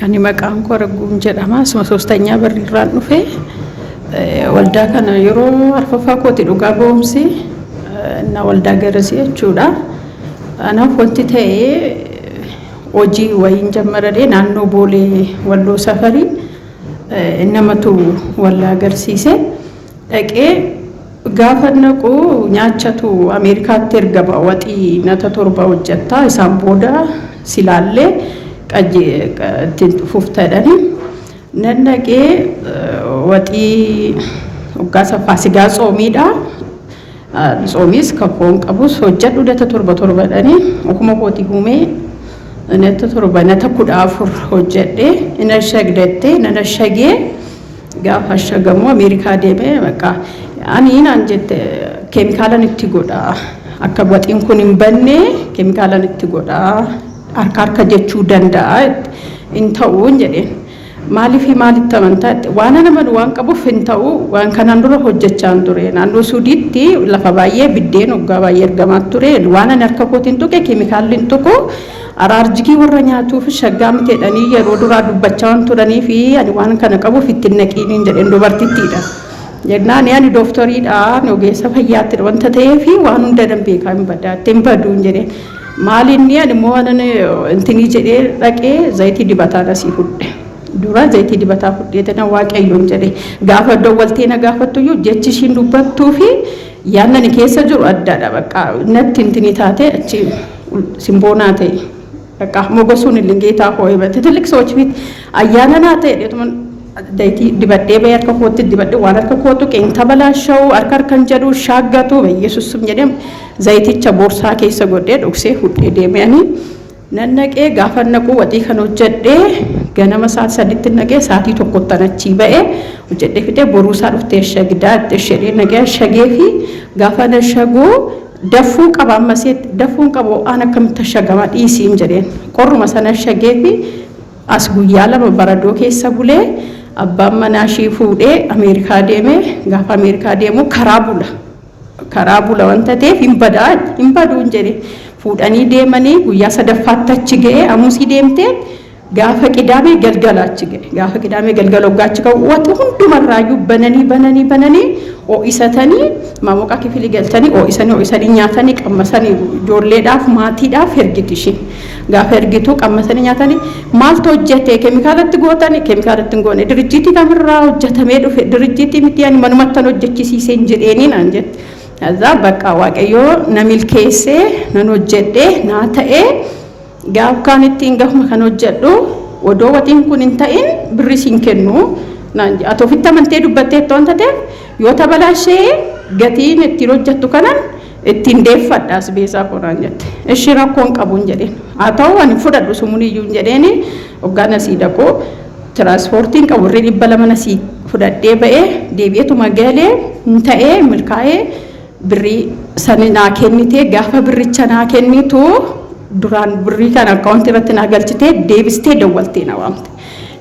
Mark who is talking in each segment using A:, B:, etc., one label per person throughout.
A: Ani maqaan koo Ragguun jedhama. Asuma soostanya barriirraan dhufe waldaa kana yeroo arfaffaa kooti dhugaa boomsi na waldaa garasii jechuudha. Anaaf wanti ta'ee hojii wayiin jammaradee naannoo Boolee Walloo safarii namatu waldaa agarsiise dhaqee gaafa naqu nyaachatu Ameerikaatti ergama waxii nata torba hojjetta isaan booda silaallee ittiin fuftadhani nannaqee waxii hoggaasa faasigaa tsoomiidha. Tsoomis kafoon qabus hojjedhu nata torbadhani okuma kooti humee nata torba nata 14 hojjedhe ina shagdette nana shagee gaafa shagamu Ameerikaa deemee maqaa ani naan jette keemikaalan itti godha akka waxiin kun hin banne keemikaalan itti godha harka jechuu danda'a in ta'uun jedheen maaliif maalitti amantaa waan nama waan qabuuf hin ta'u waan kanaan dura hojjechaan ture naannoo Suudiitti lafa baay'ee biddeen hoggaa baay'ee ergamaa ture waan ani harka kootiin tuqe keemikaalli hin tuqu araarjigii warra nyaatuuf shaggaa miteedhanii yeroo duraa dubbachaa waan turanii fi ani waan kana qabuuf ittiin naqiiniin jedheen dubartittiidha. Jennaan ani dooktoriidha ogeessa fayyaatti wanta ta'eef waan hunda danbeekaa hin badaatti hin baduun jedheen maalinni ani immoo waan intinii jedhee dhaqee zayitii dibataa asii fudhe dura zayitii dibataa fudhee tana waaqayyoon jedhee gaafa dawwaltee na gaafattuyyuu jechi ishiin dubbattuu fi yaannani keessa jiru addaadha bakka natti intinii taate achi simboonaa ta'e bakka mogosuun illee geetaa hoo'ee batte tillik sochi fit ayyaana naa ta'e dheetuman zayitii dibadhee ba'ee harka kootti dibadhee waan harka kootu qeenxa balaasha'u harkan jedhu shaaggatu Yesuusum jedhee zayiticha boorsaa keessa godhee dhoksee fudhee deemeanii nannaqee gaafa naqu waxii kan hojjedhee ganama sa'aatii 3tti naqee sa'aatii 1tti achii ba'ee hojjedhee fidee boruusaa dhuftee shagdaa itti shedhee naqee shagee fi gaafa na shaguu daffuu qaba ammasee daffuun qabu aan akkamitti shagama dhiisiin jedheen qorruma sana shagee fi as guyyaa lama baradoo keessa bulee abbaan manaa ishii fuudhee Ameerikaa deemee gaafa Ameerikaa deemu karaa bula wanta ta'eef hin baduun jedhee fuudhanii deemanii guyyaa sadaffaatti achi ga'ee amusii deemtee gaafa qidaamee galgalaachi ga'e gaafa qidaamee galgala hoggaachi ka'u waxi hundumarraayyuu bananii oo'isatanii maamoqaa kifilii galtanii oo'isanii nyaatanii qammasanii ijoolleedhaaf maatiidhaaf ergiti isheen gaafa ergitu qammasanii nyaatanii maaltu hojjete keemikaalatti gootanii keemikaalatti hin goone dirijjiitii kamirraa hojjetamee dhufe dirijjiitii miti ani manumattan hojjechisiiseen jedheeni naan jette azaa bakka waaqayyoo na milkeessee nan hojjedhee naa ta'ee gaaf kaan ittiin gafuma kan hojjedhu odoo waxiin kun hin ta'in birri siin kennu naan ati ofitti amantee dubbatteetta wanta ta'eef yoo tabalaashee gatiin ittiin hojjettu kanan ittiin deeffadhaas beesaa koonaan jette ishii rakkoon qabuun jedheen haa ta'u ani fudhadhu sumuuniyyuun jedheeni hoggaan asii dhaquu tiraanspoortiin qabu irree 200 asii fudhadhee ba'ee deebi'eetuma galee hin ta'ee milkaa'ee birrii sani naa kennitee gaafa birricha naa kennitu duraan birrii kana akkaawuntii irratti naa galchitee deebistee dawwaltee na waamte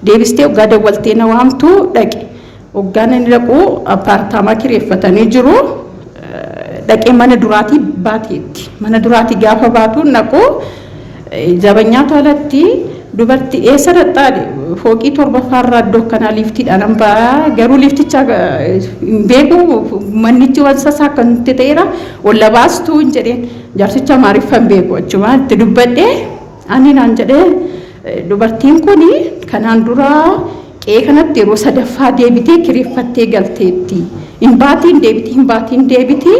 A: deebistee hoggaa dawwaltee na waamtu dhaqe hoggaan inni dhaqu apartaamaa kireeffatanii jiru dhaqee mana duraatii baateetti mana duraatii gaafa baatu naqu jabanyaa tolatti dubartii eessa dhaxxaadhe fooqii 7ffaarraa iddoo kanaa liiftiidhaan hambaa garuu liifticha hin beeku mannichi wansasaa kan ta'eera walla baastuu hin jedheen jaarsicha maariffan beeku achuma itti dubbadhee ani naan jedhee dubartiin kun kanaan dura qe'ee kanatti yeroo sadaffaa deebitee kireeffattee galteetti hin baatiin deebitii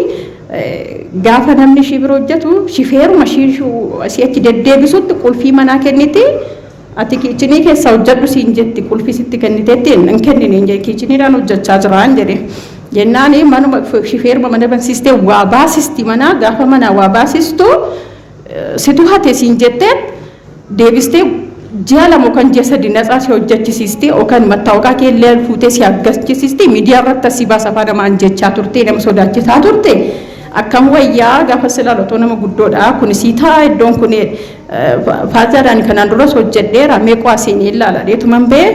A: gaafa namni ishii bira hojjetu shifeeruma ishii asii achi deddeebisutti qulfii manaa kenniti ati kiichinii keessa hojjedhu siin jetti qulfii sitti kenniteetti hin kennine kiichiniidhaan hojjechaa jiraan jedhe jennaan manuma shifeeruma mana bansiistee waa baasisti manaa gaafa manaa waa baasistu situ hate siin jettee deebistee ji'a lama kan ji'a sadi natsaa si hojjechisiisti yookaan mattaawaqaa keellee fuutee si agarsiisisti miidiyaa irratti asii baasa afaan namaan jechaa turte nama sodaachisaa turte akkam wayyaa gaafa silaalotoo nama guddoodha kun siitaa iddoon kun faazadaan kanaan duras hojjedheera meeqaa seenee ilaala deetuman bee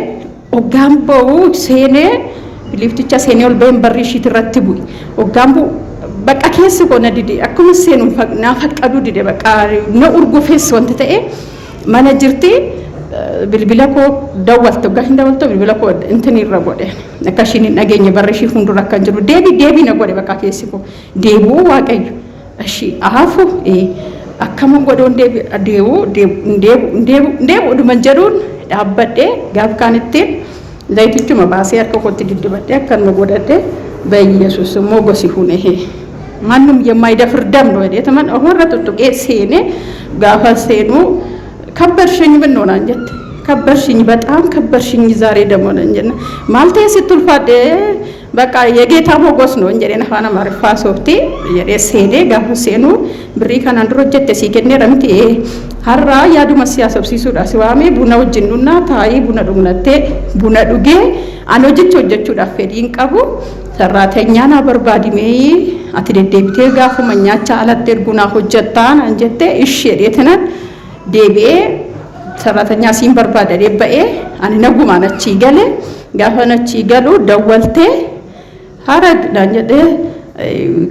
A: hoggaan ba'u seenee liifticha seenee ol ba'een barri ishiit irratti bu'i hoggaan bu'u bakka keessi koo na dide akkuma seenu naa faqqadu dide bakka na urgufees wanta ta'e mana jirti bilbila koo dawwaltu gahin dawwaltu bilbila koo intini irra godhe akkashin nageenye barrishi fundura kan jiru deebi na godhe bakka keessi koo deebu waaqayyo ashi ahafu akkama godhoon deebu dhuman jedhuun dhaabbadhee gaaf kaanitti zayitichuma baasee harka kootti diddibadhee akkanuma godhadhee በኢየሱስ ሞገስ ይሁን ይሄ ማንም የማይደፍር ደም ነው የደተማን አሁን tuttuqee seene gaafa seenu kabbarሽኝ ምን ሆነ አንጀት kabbarሽኝ በጣም kabbarሽኝ ዛሬ ደግሞ እንጀና ማልቴ ስትልፋደ በቃ የጌታ ሞገስ ነው እንጀ ነፋና ማርፋ ሶፍቲ የደሴኔ ጋፍ ሴኑ ብሪ ካን አንድሮጀት ሲከኔ ረምቲ ሀራ ያዱ መስያ ሰብሲሱ ዳስዋሜ ቡና ወጅኑና ታይ ቡና ዱግነቴ ቡና ዱጌ አኖጅቾ ጀቹ ዳፈዲን ቀቡ ሰራተኛና በርባዲሜ አትደደብቴ ጋፍ መኛቻ አላት ደርጉና ሆጀታን አንጀቴ እሺ የደተና ዴቤ ሰራተኛ ሲን በርባደ ደበኤ አን ነጉማ ነቺ ገለ ጋፈነቺ ገሉ ደወልቴ ሀረግ ዳንጀደ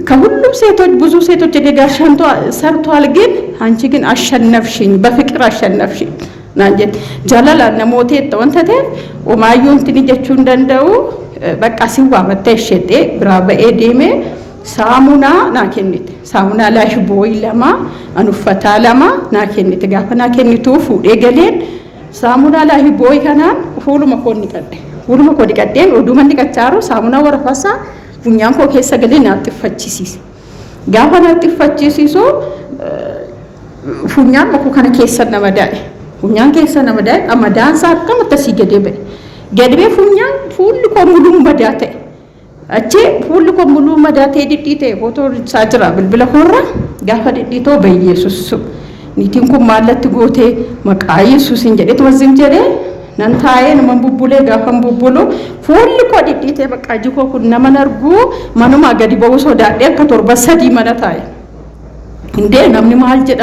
A: ከሁሉም ሴቶች ብዙ ሴቶች ደጋሻንቶ ሰርቷል ግን አንቺ ግን አሸነፍሽኝ በፍቅር አሸነፍሽኝ ናንጀት ጃላላ ነሞቴ ተወንተተ ወማዩን ትንጀቹ እንደንደው በቃ ሲዋ መተሸቴ ብራበኤ ዴሜ ሳሙና ናከኒት ሳሙና ላሽ ቦይ ለማ አኑፈታ ለማ ናከኒት ጋፈና ከኒቱ ፉዴ ገሌን ሳሙና ላሽ ቦይ ካናን ሁሉ መኮን ቀደን ወዱመን ቀጫሩ ሳሙና ወረፋሳ ቡኛን ኮ ከሰ ገሌን አጥፈቺሲስ ጋፈና አጥፈቺሲሶ ፉኛን መኮ ከነ ከሰ ነመዳይ ፉኛን ከሰ ነመዳይ አማዳን ሳከም ተሲገደበ ገድቤ ፉኛን ሁሉ ኮሙሉ መዳተ አቼ ሁሉ ኮሙሉ መዳተ ዲዲቴ ፎቶ ሳጅራ ብልብለ ሆራ ጋፈ ዲዲቶ በኢየሱስ ኒቲንኩ ማለት ጎቴ መቃ ኢየሱስ እንጀት ወዝም ጀሬ ነንታዬን መንቡቡሌ ጋፈን ቡቡሉ ሁሉ ኮዲዲቴ በቃ ጅኮ ኩና መነርጉ ማኑማ ገዲ በውሶ ዳዴ ከቶርበ ሰዲ መነታይ እንዴ ነምኒ ማል ጀዳ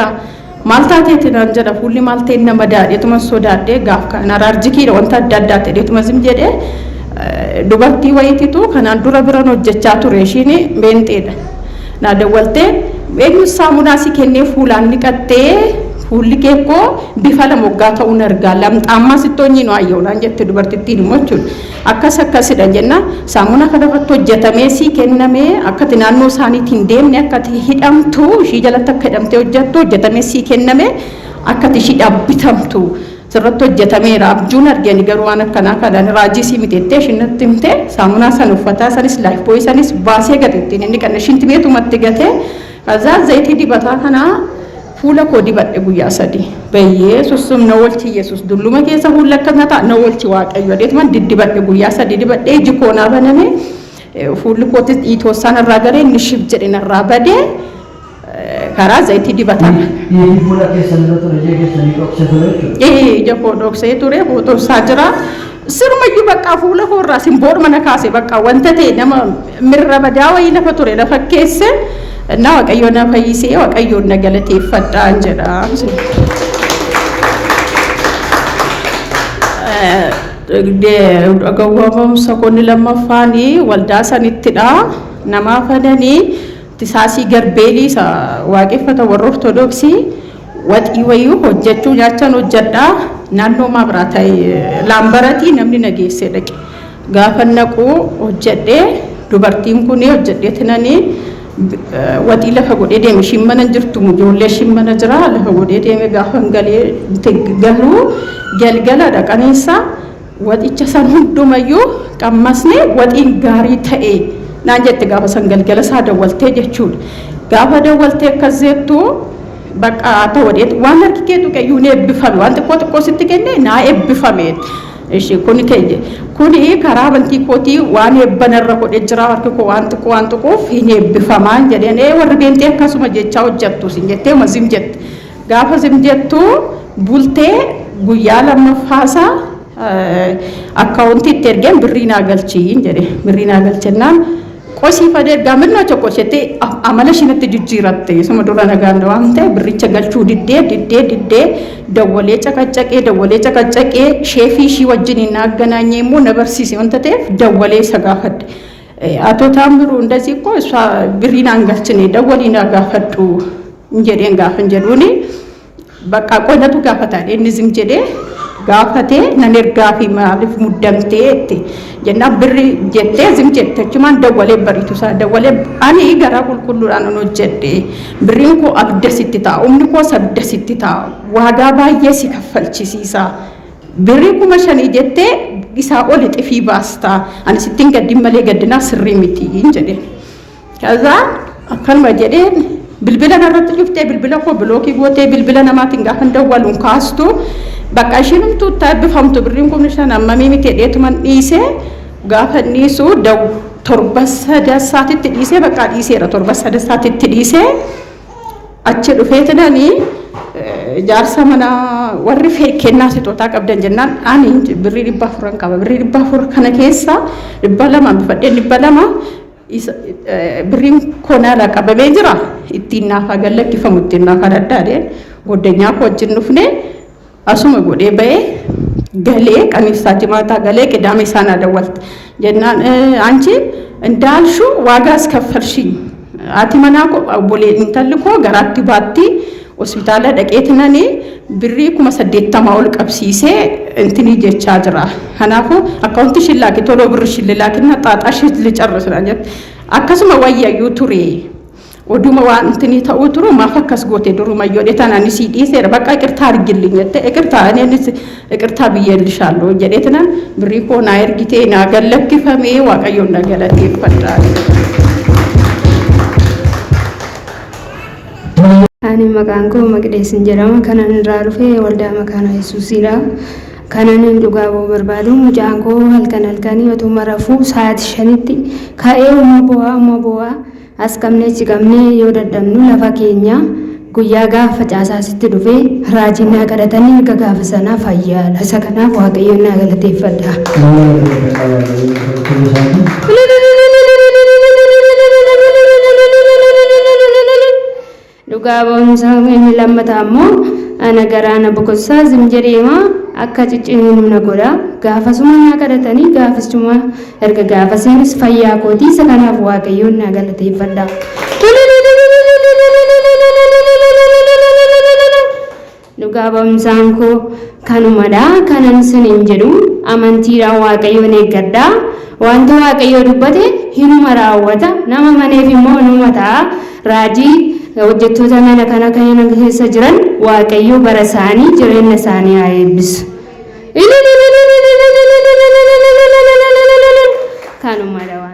A: ማልታቴ ተናንጀዳ ሁሉ ማልቴና መዳዴ ተመሶ ዳዴ ጋፍ ካናራርጂኪ ወንታ ዳዳቴ ደትመዝም ጀዴ ዱበርቲ ወይቲቱ ከናን ዱረ ብረን ሆጀቻ ቱሬሺኒ ቤንጤዳ ና ደወልቴ ቤኑ ሳሙና ሲከኔ ፉላን ንቀቴ ሁልኬኮ ቢፈለ ሞጋታው ነርጋ ለምጣማ ሲቶኝ ነው አየውና እንጀት ዱበርቲቲ ዲሞቹን አከሰከስ ደንጀና ሳሙና ከደፈቶ ጀተሜ ሲከነሜ አከትናኖ ሳኒቲ እንደምነ አከት ሂዳምቱ ሺጀለተ ከደምቴ ጀቶ ጀተሜ ሲከነሜ አከት ሺዳብተምቱ ስረቶ ጀተሜ ራብጁን አርገኒ ገሩዋን ከና ካዳን ራጂ ሲሚቴቴ ሽነትምቴ ሳሙና ሰንፈታ ሰንስ ላይፍ ቦይ ሰንስ ባሴ ገጥቲን እንከነ ሽንት ቤቱ መትገቴ ከዛ ዘይት ዲበታ ከና ሁለ ኮዲ በደ ጉያ ሰዲ በኢየሱስም ነውልቲ ኢየሱስ ዱሉመ ከሰ ሁለ ከመታ ነውልቲ ዋቀዮ ዴት ማን ዲበደ ጉያ ሰዲ ዲበደ ጅኮና በነሜ ሁሉ ኮት ኢቶሳን ራገሬ ንሽብ ጀደና ራበደ ካራ ዘይት ዲበታ
B: ሁለ ከሰ ነቶ ለጀገ ሰኒቆክሰ ቱሬ
A: ጀኮ ዶክሴ ቱሬ ፎቶ ሳጅራ ስርመዩ በቃ ሁለ ሆራ ሲምቦር መነካሴ በቃ ወንተቴ ነማ ምረበዳ ወይ ለፈቱሬ ለፈከሰ እና ወቀዮና ፈይሴ ወቀዮና ገለቴ ፈጣ እንጀራ ገወመም ሰኮን ለማፋኒ ወልዳሰን ይትዳ ነማፈነኒ ትሳሲ ገርቤሊ ዋቄፈተ ወሮ ኦርቶዶክሲ ወጢ ወዩ ሆጀቹ ያቸን ወጀዳ ናኖ ማብራታይ ላምበረቲ ነምኒ ነጌሴ ደቂ ጋፈነቁ ወጀዴ ዱበርቲን ኩኒ ወጀዴ ትነኒ ወጢ ለፈጎዴ ደም ሽመነ እንጅርቱ ሙጆሌ ሽመነ ጅራ ለፈጎዴ ደም ጋፈን ገሌ ትገሉ ገልገላ ደቀኔሳ ወጢቸ ሰን ሁዱመዩ ቀመስኔ ወጢን ጋሪ ተኤ ናንጀት ጋፈ ሰንገልገለ ሳደወልቴ ጀቹል ጋፈ ደወልቴ ከዘቱ በቃ ተወዴት ዋነር ኪኬቱ ከዩኔ ብፈሉ አንተ ቆጥቆ ስትገኘ ና ብፈሜት እሺ ኩኒ ከየ ኩኒ ካራበንቲ ኮቲ ዋኔ በነረኮ ደጅራ ወርኩ ዋንጥቆ ፊኔ ብፈማን ጀደኔ ወርቤንቴ ከሱመ ጀቻው ጀቱ ሲንጀቴ መዝም ጀት ጋፈ ዝም ጀቱ ቡልቴ ጉያ ለመፋሳ አካውንቲ ተርገን ብሪና ገልቺ እንጀዴ ብሪና ገልቸና ቆሲ ፈደር ጋምና ቸቆሸቴ አመለሽነት ጅጅራቴ ሰመዶራ ነጋንዶ አንተ ብሪቸ ገልቹ ድዴ ደወሌ ጨቀጨቄ ሼፊ ሺ ወጅን እናገናኘሞ ነበርሲሲ ወንተቴ ደወሌ ሰጋፈድ አቶ ታምሩ እንደዚህ እኮ እሷ ብሪና አንገልችኔ ደወሊና ጋፈዱ እንጀዴን ጋፈንጀዱኒ በቃ ቆነቱ ጋፈታዴ እንዝም ጀዴ gaafate nan ergaa fi maaliif muddamteetti jennaan birri jettee zim jettachumaan dawwalee bariitu isaa dawwalee ani garaa qulqulluudhaan an hojjedhe birriin koo abidda sitti ta'a humni koo abidda sitti ta'a waagaa baay'ee si kaffalchisiisa birrii 5,000 jettee isaa oli xifii baastaa ani sittiin gaddin malee gaddinaa sirrii miti jedhe kaza akkanuma jedheen bilbila narratti cuftee bilbila koo bilookii gootee bilbila namaatiin gaafa dawwaluun kaastu bakka ishiinumtuu taabbifamtu birriin 5,000 ammamii miti dheetuman dhiisee gaafa dhiisu torba sadassaatitti dhiisee bakka dhiiseera torba sadassaatitti dhiisee achi dhufeetinanii jaarsa mana warri kennaa sitootaa qabdan jennaan ani birrii 400 qaba birrii 400 kana keessa 200 bifadheen 200 birriin konaala qabamee jira ittiin naafaa gallakkifamu ittiin naafaa daddaadee goddanyaa koo wajjin dhufne asuma godhee ba'ee galee qaniisaa jimaataa galee qidaame isaanaa dawwalte jennaan anchi indaalshu waagaas kaffalshii ati manaa koo obbolee intalli koo garaatti baatti hospitaala dhaqeetinanii birrii 80 ol qabsiisee intini jechaa jira kanaafuu akkaawunti shillaaki toloo birri shillilaakinna xaaxaa shilli carrasna jette akkasuma wayyayyuu ture oduma waan intini ta'uu turu maaf akkas goote duruma yoodhe tanani si dhiiseera bakka iqirtaa argilኝ jette iqirtaa anis iqirtaa biyyellishaloo jedheetinan birrii koo naa ergitee naa gallakkifamee waaqayyoon na galateeffadhaa
C: ani maqaan koo Maqdeesin jedhama kanan irraa dhufe waldaa makaana Yesuusiidha kanan dhugaa boo barbaadu mucaan koo halkanii otuma rafuu sa'aatii 5tti ka'ee umma bo'aa as qabnee ci qabnee yoo daddabnu lafa keenya guyyaa gaafa caasaasitti dhufe raajii naa kadhatanii erga gaafa sanaa fayyaadha isa kanaaf waaqayyoon naa galateeffadha. Dhugaa boonsa inni lammataa ammoo ana garaana boqossaa zimjedheema akka cicciniin na godha gaafasuma naa kadhatanii gaafasuma erga gaafasiinis fayyaa kootii isa kanaaf waaqayyoon naa galateeffadha. Dhugaa boonsaan koo kanumadha kanan siniin jedhu amantiidhaan waaqayyoon eeggadha wanta waaqayyoo dubbate hinuma raawwata nama maneef immoo numa ta'a raajii hojjettoota mana kana keessa jiran waaqayyo bara isaanii jireenya isaanii haa eebbisu. Kanumadha waan